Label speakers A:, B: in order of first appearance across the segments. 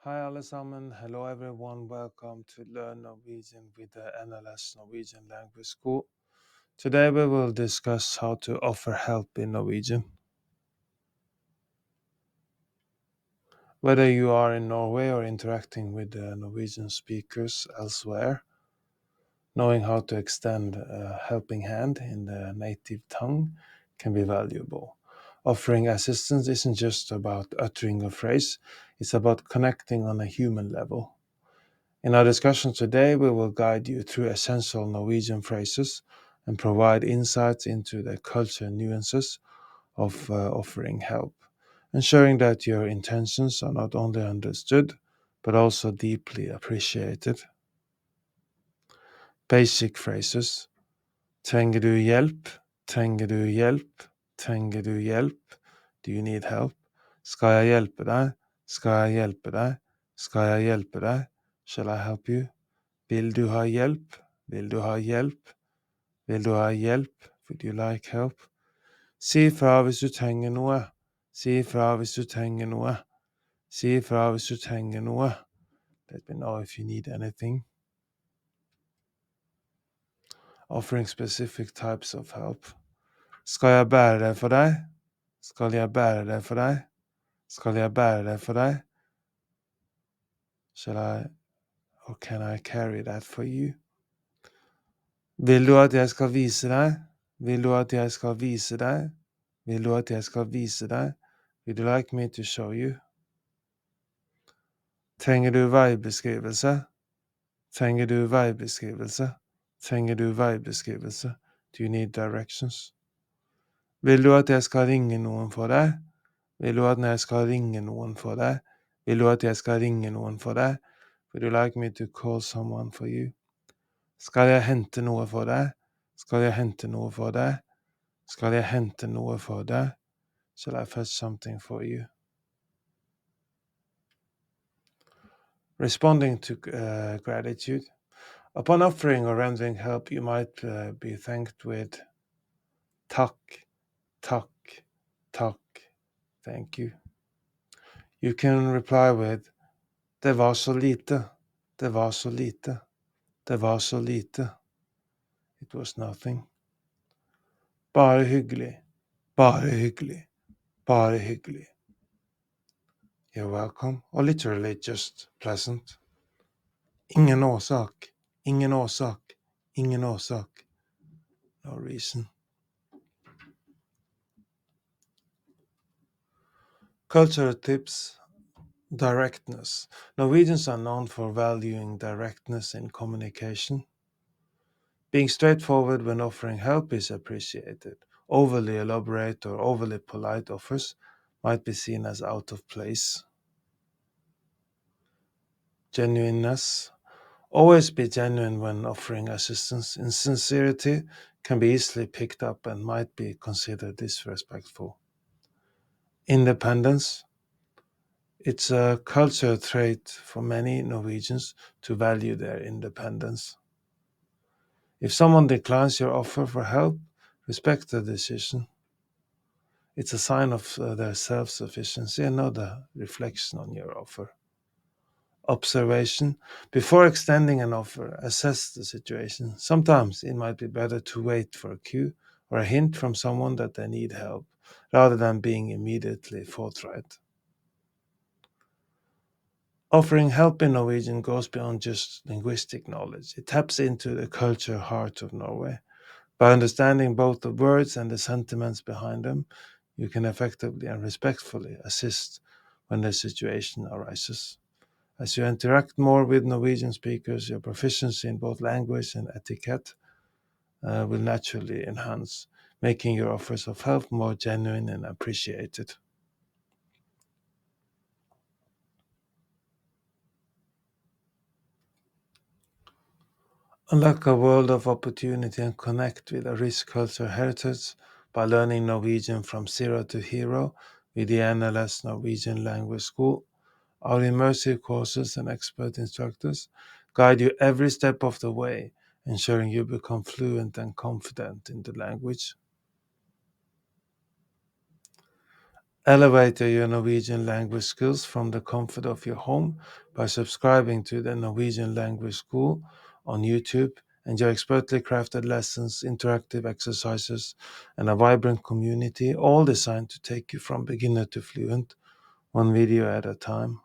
A: Hi allesammen, hello everyone, welcome to Learn Norwegian with the NLS Norwegian Language School. Today we will discuss how to offer help in Norwegian. Whether you are in Norway or interacting with the Norwegian speakers elsewhere, knowing how to extend a helping hand in the native tongue can be valuable. Offering assistance isn't just about uttering a phrase, it's about connecting on a human level. In our discussion today, we will guide you through essential Norwegian phrases and provide insights into the cultural nuances of offering help, ensuring that your intentions are not only understood but also deeply appreciated. Basic phrases. Trenger du hjelp? Trenger du hjelp? Trenger du hjelp? Do you need help? Skal jeg hjelpe deg? Skal jeg hjelpe deg? Skal jeg hjelpe deg? Shall I help you? Vil du ha hjelp? Vil du ha hjelp? Vil du ha hjelp? Would you like help? Si ifra hvis du trenger noe. Si ifra hvis du trenger noe. Si ifra hvis du trenger noe. Let me know if you need anything. Offering specific types of help. Skal jeg bære det for deg? Skal jeg bære det for deg? Skal jeg bære det for deg? Shall I or can I carry that for you? Vil du at jeg skal vise deg? Vil du at jeg skal vise deg? Vil du at jeg skal vise deg? Would you like me to show you? Trenger du veibeskrivelse? Trenger du veibeskrivelse? Trenger du veibeskrivelse? Do you need directions? Vil du at jeg skal ringe noen for deg? Vil du at jeg skal ringe noen for deg? Vil du at jeg skal ringe noen for deg? Would you like me to call someone for you? Skal jeg hente noe for deg? Skal jeg hente noe for deg? Skal jeg hente noe for deg? Shall I fetch something for you? Responding to gratitude. Upon offering or rendering help, you might be thanked with takk, takk, takk, thank you. You can reply with det var så lite, det var så lite, det var så lite. It was nothing. Bare hyggelig, bare hyggelig, bare hyggelig. You're welcome, or literally just pleasant. Ingen årsak, ingen årsak, ingen årsak. No reason. Cultural tips. Directness. Norwegians are known for valuing directness in communication. Being straightforward when offering help is appreciated. Overly elaborate or overly polite offers might be seen as out of place. Genuineness. Always be genuine when offering assistance. Insincerity can be easily picked up and might be considered disrespectful. Independence. It's a cultural trait for many Norwegians to value their independence. If someone declines your offer for help, respect the decision. It's a sign of their self-sufficiency and not a reflection on your offer. Observation. Before extending an offer, assess the situation. Sometimes it might be better to wait for a cue or a hint from someone that they need help, rather than being immediately forthright. Offering help in Norwegian goes beyond just linguistic knowledge. It taps into the culture heart of Norway. By understanding both the words and the sentiments behind them, you can effectively and respectfully assist when the situation arises. As you interact more with Norwegian speakers, your proficiency in both language and etiquette will naturally enhance, making your offers of help more genuine and appreciated. Unlock a world of opportunity and connect with a rich cultural heritage by learning Norwegian from zero to hero with the NLS Norwegian Language School. Our immersive courses and expert instructors guide you every step of the way, ensuring you become fluent and confident in the language. Elevate your Norwegian language skills from the comfort of your home by subscribing to the Norwegian Language School on YouTube. Enjoy expertly crafted lessons, interactive exercises, and a vibrant community, all designed to take you from beginner to fluent, one video at a time.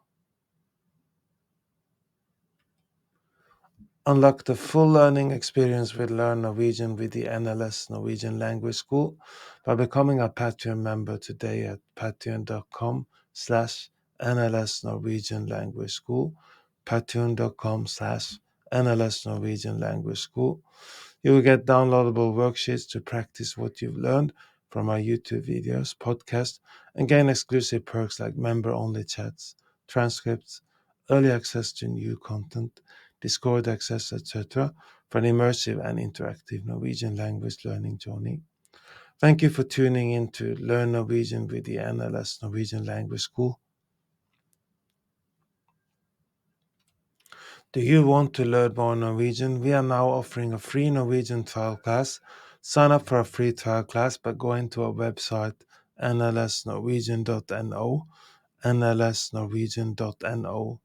A: Unlock the full learning experience with Learn Norwegian with the NLS Norwegian Language School by becoming a Patreon member today at patreon.com/NLS Norwegian Language School, patreon.com/NLS Norwegian Language School. You will get downloadable worksheets to practice what you've learned from our YouTube videos, podcasts, and gain exclusive perks like member-only chats, transcripts, early access to new content, Discord access, etc., for an immersive and interactive Norwegian language learning journey. Thank you for tuning in to Learn Norwegian with the NLS Norwegian Language School. Do you want to learn more Norwegian? We are now offering a free Norwegian trial class. Sign up for a free trial class by going to our website nlsnorwegian.no, nlsnorwegian.no,